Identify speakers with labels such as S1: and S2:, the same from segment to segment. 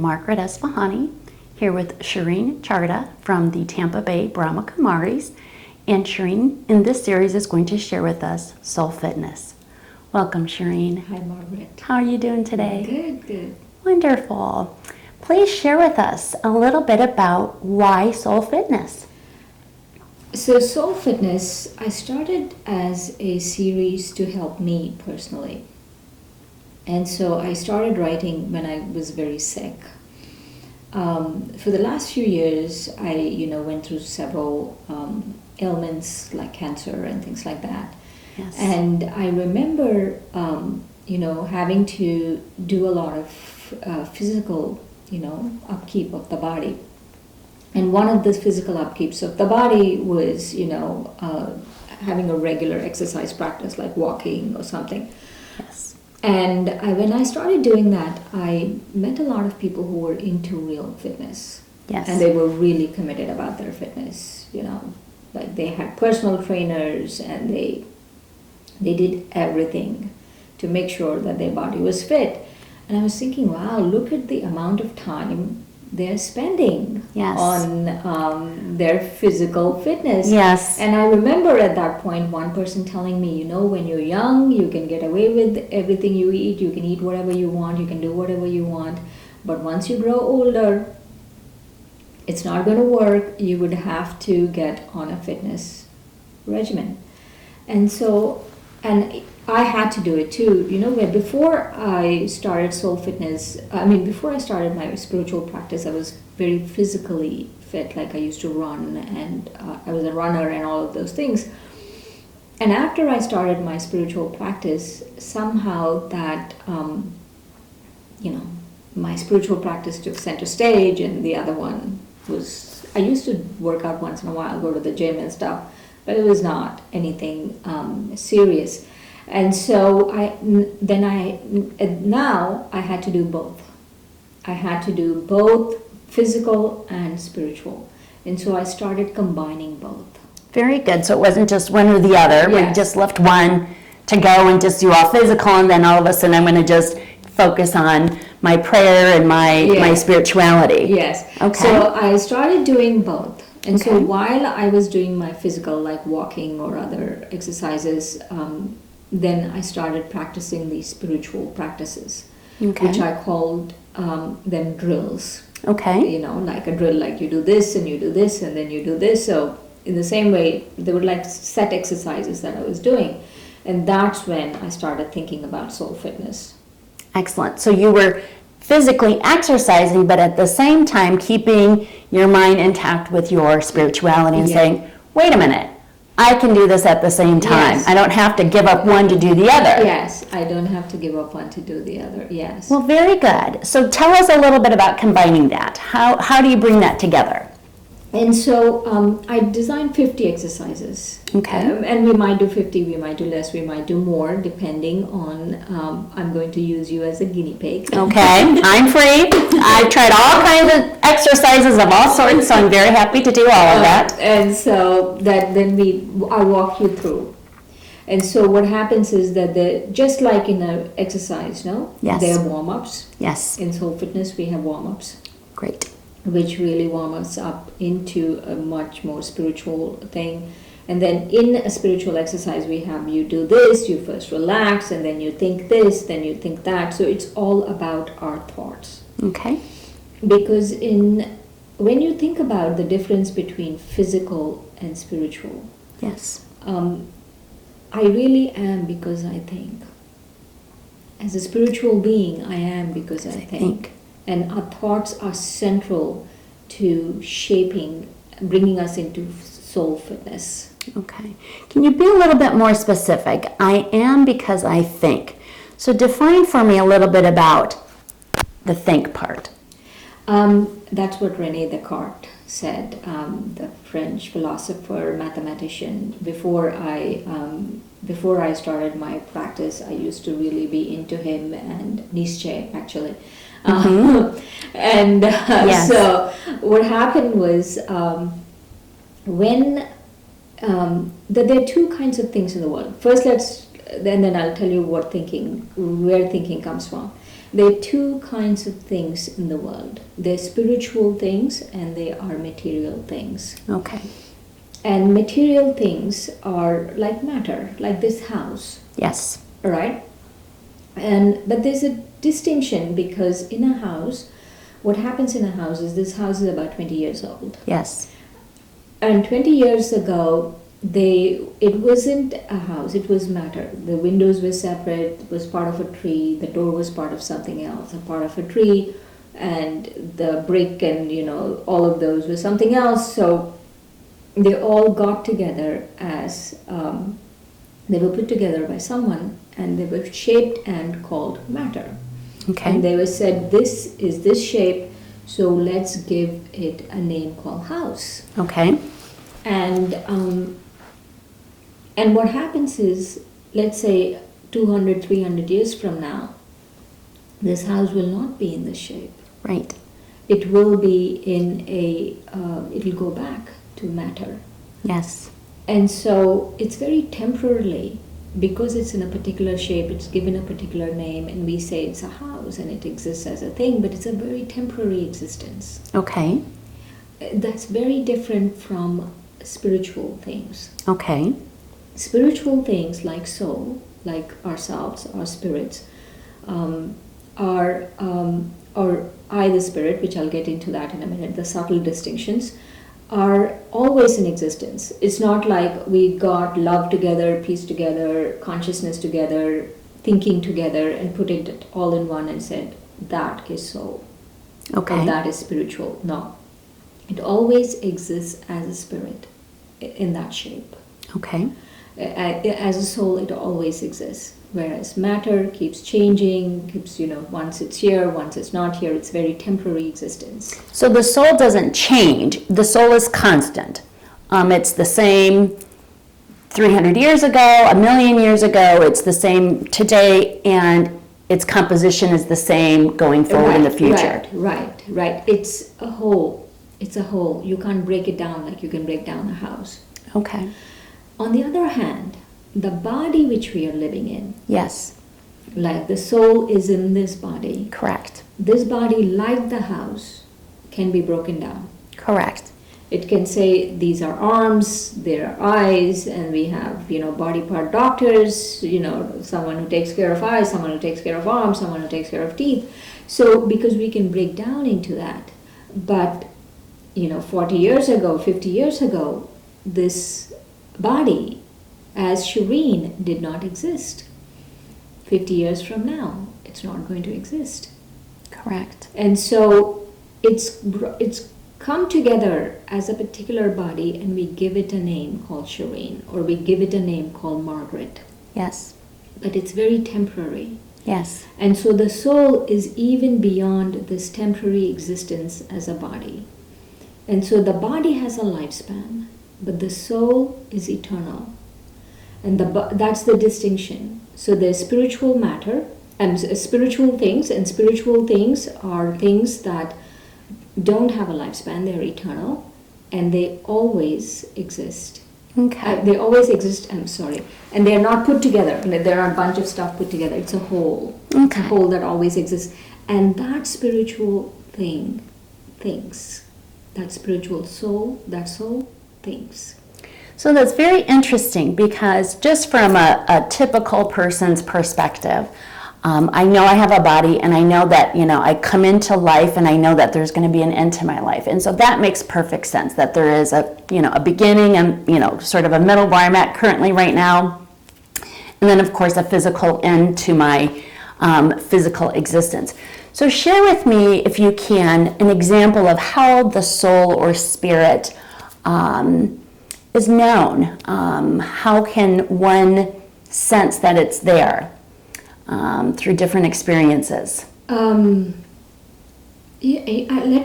S1: Margaret Esfahani, here with Shireen Chada from the Tampa Bay Brahma Kumaris. And Shireen, in this series, is going to share with us soul fitness. Welcome, Shireen.
S2: Hi, Margaret.
S1: How are you doing today?
S2: Good, good.
S1: Wonderful. Please share with us a little bit about why soul fitness.
S2: So soul fitness, I started as a series to help me personally. And so I started writing when I was very sick. For the last few years, I went through several ailments like cancer and things like that.
S1: Yes.
S2: And I remember, having to do a lot of physical, upkeep of the body. And one of the physical upkeeps of the body was, having a regular exercise practice like walking or something.
S1: Yes.
S2: And when I started doing that, I met a lot of people who were into real fitness.
S1: Yes.
S2: And they were really committed about their fitness, like they had personal trainers and they did everything to make sure that their body was fit. And I was thinking, wow, look at the amount of time they're spending
S1: Yes.
S2: on their physical fitness.
S1: Yes.
S2: And I remember at that point one person telling me, when you're young, you can get away with everything you eat. You can eat whatever you want. You can do whatever you want. But once you grow older, it's not going to work. You would have to get on a fitness regimen. And I had to do it too, where before I started soul fitness, before I started my spiritual practice, I was very physically fit, like I used to run and I was a runner and all of those things. And after I started my spiritual practice, somehow that, my spiritual practice took center stage and the other one was, I used to work out once in a while, go to the gym and stuff, but it was not anything serious. And so now I had to do both. I had to do both physical and spiritual. And so I started combining both.
S1: Very good. So it wasn't just one or the other.
S2: Yes.
S1: We just left one to go and just do all physical, and then all of a sudden I'm going to just focus on my prayer and my spirituality.
S2: Yes.
S1: Okay.
S2: So I started doing both. And
S1: Okay.
S2: so while I was doing my physical, like walking or other exercises, then I started practicing these spiritual practices,
S1: Okay.
S2: which I called them drills.
S1: Okay.
S2: Like a drill, like you do this and you do this and then you do this. So in the same way, they were like set exercises that I was doing. And that's when I started thinking about soul fitness.
S1: Excellent. So you were physically exercising, but at the same time keeping your mind intact with your spirituality and
S2: Yeah.
S1: saying, wait a minute, I can do this at the same time.
S2: Yes.
S1: I don't have to give up one to do the other.
S2: Yes, I don't have to give up one to do the other. Yes.
S1: Well, very good. So tell us a little bit about combining that. How do you bring that together?
S2: And so I designed 50 exercises.
S1: Okay.
S2: And we might do 50, we might do less, we might do more, depending on, I'm going to use you as a guinea pig.
S1: Okay, I'm free. I've tried all kinds of exercises of all sorts, so I'm very happy to do all of that.
S2: And so that then I walk you through. And so what happens is that just like in an exercise,
S1: Yes.
S2: there are warm-ups.
S1: Yes,
S2: In soul fitness, we have warm-ups,
S1: great.
S2: which really warm us up into a much more spiritual thing. And then in a spiritual exercise, we have you do this, you first relax, and then you think this, then you think that. So it's all about our thoughts.
S1: Okay.
S2: Because when you think about the difference between physical and spiritual,
S1: Yes.
S2: I really am because I think. As a spiritual being, I am because I think. And our thoughts are central to bringing us into soul fitness.
S1: Okay. Can you be a little bit more specific? I am because I think. So define for me a little bit about the think part.
S2: That's what René Descartes said, the French philosopher, mathematician. Before I started my practice, I used to really be into him and Nietzsche, actually. And
S1: Yes.
S2: so what happened was when there are two kinds of things in the world. First, then I'll tell you where thinking comes from. There are two kinds of things in the world. There are spiritual things and there are material things.
S1: Okay.
S2: And material things are like matter, like this house,
S1: Yes.
S2: right? But there's a distinction, because in a house, what happens in a house is this house is about 20 years old.
S1: Yes.
S2: And 20 years ago, it wasn't a house, it was matter. The windows were separate, it was part of a tree, the door was part of something else, a part of a tree, and the brick and, all of those were something else. So they all got together as, they were put together by someone, and they were shaped and called matter.
S1: Okay.
S2: And they were said, this is this shape, so let's give it a name called house.
S1: Okay.
S2: And what happens is, let's say 200, 300 years from now, this house will not be in this shape.
S1: Right.
S2: It will be in it'll go back to matter.
S1: Yes.
S2: And so it's very temporarily, because it's in a particular shape, it's given a particular name, and we say it's a house and it exists as a thing, but it's a very temporary existence.
S1: Okay.
S2: That's very different from spiritual things.
S1: Okay.
S2: Spiritual things like soul, like ourselves, our spirits, or I, the spirit, which I'll get into that in a minute, the subtle distinctions, are always in existence. It's not like we got love together, peace together, consciousness together, thinking together, and put it all in one and said, that is soul.
S1: Okay.
S2: Or that is spiritual. No. It always exists as a spirit in that shape.
S1: Okay.
S2: As a soul, it always exists. Whereas matter keeps changing, once it's here, once it's not here. It's very temporary existence.
S1: So the soul doesn't change. The soul is constant. It's the same 300 years ago, a million years ago. It's the same today, and its composition is the same going forward in the future.
S2: Right. It's a whole. It's a whole. You can't break it down like you can break down a house.
S1: Okay.
S2: On the other hand, the body which we are living in,
S1: Yes.
S2: like the soul is in this body.
S1: Correct.
S2: This body, like the house, can be broken down.
S1: Correct.
S2: It can say these are arms, there are eyes, and we have, body part doctors, someone who takes care of eyes, someone who takes care of arms, someone who takes care of teeth. So because we can break down into that. But, 40 years ago, 50 years ago, this body as Shireen did not exist. 50 years from now, it's not going to exist.
S1: Correct.
S2: And so it's come together as a particular body, and we give it a name called Shireen, or we give it a name called Margaret.
S1: Yes.
S2: But it's very temporary.
S1: Yes.
S2: And so the soul is even beyond this temporary existence as a body. And so the body has a lifespan, but the soul is eternal. And that's the distinction. So there's spiritual matter and spiritual things are things that don't have a lifespan. They're eternal, and they always exist.
S1: Okay.
S2: They always exist, and they're not put together. There are a bunch of stuff put together. It's a whole.
S1: Okay.
S2: It's a whole that always exists. And that spiritual thing thinks. That spiritual soul, that soul thinks.
S1: So that's very interesting, because just from a typical person's perspective, I know I have a body, and I know that, I come into life, and I know that there's going to be an end to my life. And so that makes perfect sense, that there is a beginning and, sort of a middle where I'm at currently right now. And then, of course, a physical end to my physical existence. So share with me, if you can, an example of how the soul or spirit is known. How can one sense that it's there through different experiences?
S2: Let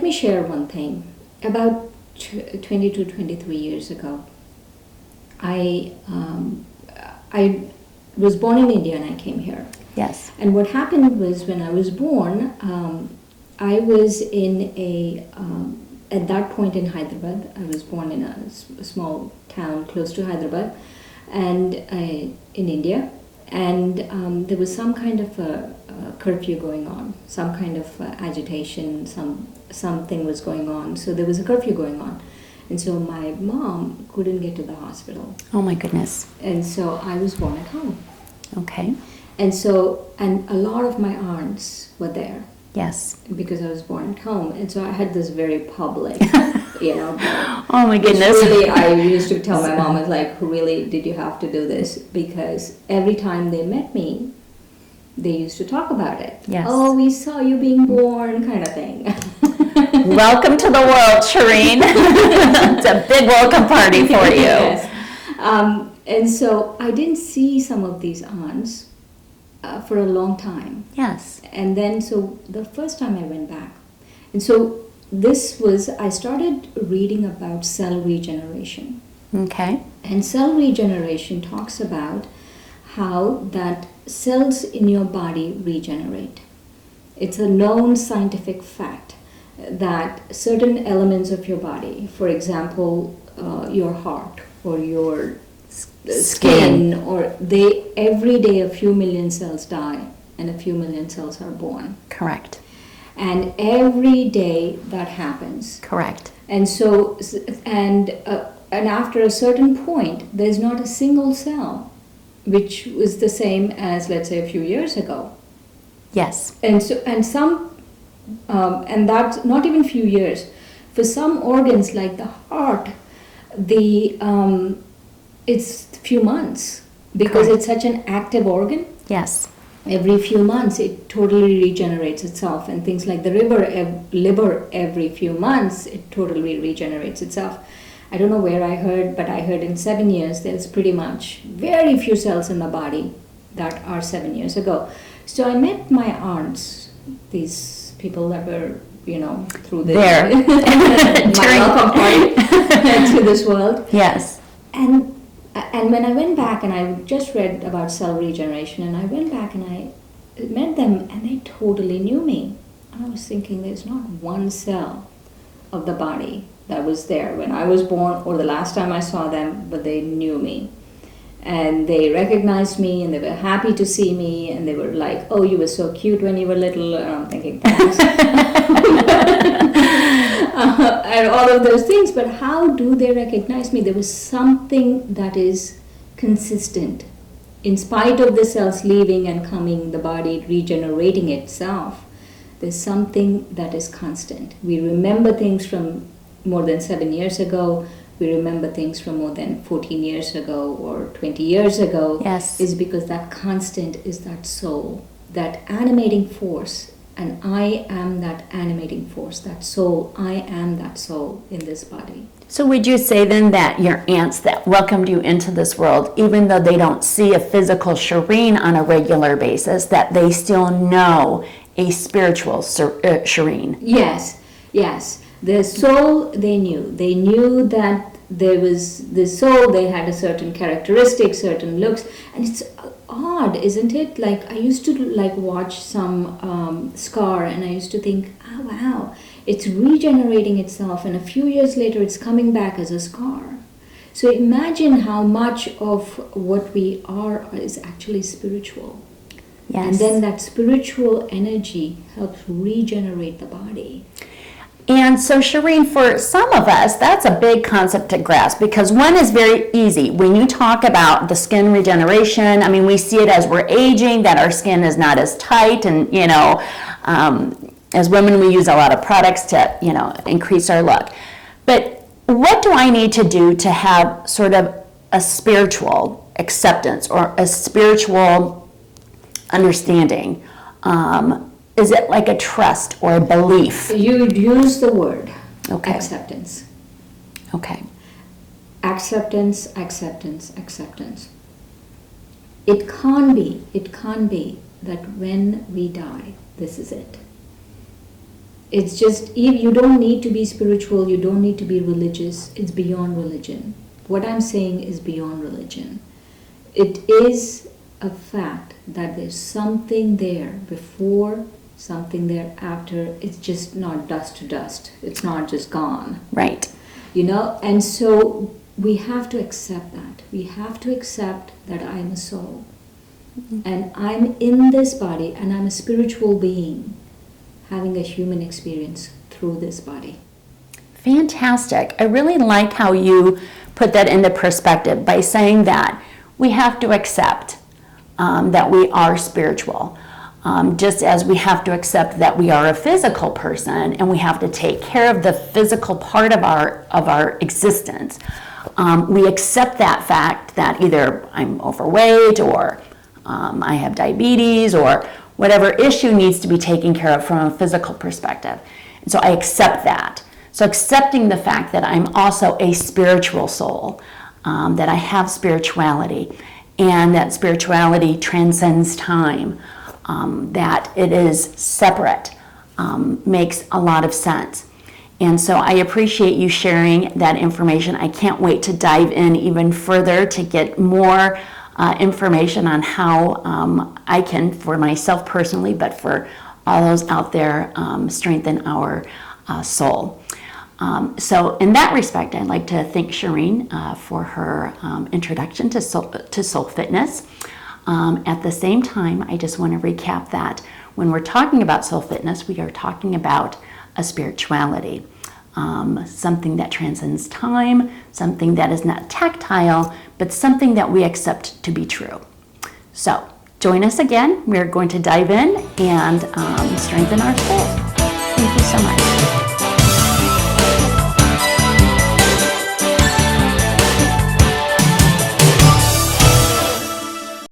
S2: me share one thing. About 20 to 23 years ago, I was born in India and I came here.
S1: Yes.
S2: And what happened was, when I was born, I was in at that point in Hyderabad. I was born in a small town close to Hyderabad, and in India. and there was some kind of a curfew going on, some kind of agitation, something was going on. So there was a curfew going on, and so my mom couldn't get to the hospital.
S1: Oh my goodness.
S2: And so I was born at home.
S1: Okay.
S2: And so, and a lot of my aunts were there
S1: Yes.
S2: because I was born at home. And so I had this very public,
S1: Oh my goodness.
S2: Really, I used to tell my mom, I was like, really, did you have to do this? Because every time they met me, they used to talk about it.
S1: Yes.
S2: Oh, we saw you being born, kind of thing.
S1: Welcome to the world, Shireen. It's a big welcome party for you.
S2: Yes. And so I didn't see some of these aunts for a long time.
S1: Yes.
S2: And then, so the first time I went back, and so this was, I started reading about cell regeneration.
S1: Okay.
S2: And cell regeneration talks about how that cells in your body regenerate. It's a known scientific fact that certain elements of your body, for example, your heart or your skin, or they, every day a few million cells die and a few million cells are born.
S1: Correct.
S2: And every day that happens.
S1: Correct.
S2: And so, and after a certain point, there's not a single cell which was the same as, let's say, a few years ago.
S1: Yes.
S2: And so, and some, and that's not even few years. For some organs like the heart, it's few months because
S1: Correct.
S2: it's such an active organ.
S1: Yes.
S2: Every few months, it totally regenerates itself, and things like the liver, every few months, it totally regenerates itself. I don't know where I heard, but I heard in 7 years, there's pretty much very few cells in the body that are 7 years ago. So I met my aunts, these people that were, through the
S1: There.
S2: my welcome party to this world.
S1: Yes.
S2: And when I went back, and I just read about cell regeneration, and I went back and I met them, and they totally knew me. And I was thinking, there's not one cell of the body that was there when I was born or the last time I saw them, but they knew me. And they recognized me, and they were happy to see me, and they were like, oh, you were so cute when you were little. And I'm thinking, thanks. And all of those things, but how do they recognize me? There was something that is consistent. In spite of the cells leaving and coming, the body regenerating itself, there's something that is constant. We remember things from more than 7 years ago. We remember things from more than 14 years ago or 20 years ago.
S1: Yes.
S2: Is because that constant is that soul, that animating force. And I am that animating force, that soul. I am that soul in this body.
S1: So would you say then that your aunts that welcomed you into this world, even though they don't see a physical Shireen on a regular basis, that they still know a spiritual Shireen?
S2: Yes, yes. The soul, they knew. They knew that there was the soul, they had a certain characteristic, certain looks. And it's odd, isn't it? Like, I used to watch some scar, and I used to think, oh wow, it's regenerating itself, and a few years later it's coming back as a scar. So imagine how much of what we are is actually spiritual.
S1: Yes.
S2: And then that spiritual energy helps regenerate the body.
S1: And so, Shireen, for some of us, that's a big concept to grasp, because one is very easy. When you talk about the skin regeneration, I mean, we see it as we're aging, that our skin is not as tight, and, as women, we use a lot of products to, increase our look. But what do I need to do to have sort of a spiritual acceptance or a spiritual understanding? Is it like a trust or a belief?
S2: You'd use the word
S1: Okay.
S2: acceptance.
S1: Okay.
S2: Acceptance, acceptance, acceptance. It can't be that when we die, this is it. It's just, you don't need to be spiritual, you don't need to be religious. It's beyond religion. What I'm saying is beyond religion. It is a fact that there's something there before, something there after. It's just not dust to dust. It's not just gone.
S1: Right.
S2: And so we have to accept that. We have to accept that I am a soul. And I'm in this body, and I'm a spiritual being having a human experience through this body.
S1: Fantastic. I really like how you put that into perspective by saying that we have to accept that we are spiritual. Just as we have to accept that we are a physical person and we have to take care of the physical part of our existence. We accept that fact that either I'm overweight or I have diabetes or whatever issue needs to be taken care of from a physical perspective. And so I accept that. So accepting the fact that I'm also a spiritual soul, that I have spirituality, and that spirituality transcends time, that it is separate, makes a lot of sense. And so I appreciate you sharing that information. I can't wait to dive in even further to get more information on how I can, for myself personally, but for all those out there, strengthen our soul. So in that respect, I'd like to thank Shireen for her introduction to soul fitness. At the same time, I just want to recap that when we're talking about soul fitness, we are talking about a spirituality, something that transcends time, something that is not tactile, but something that we accept to be true. So join us again. We're going to dive in and strengthen our soul. Thank you so much.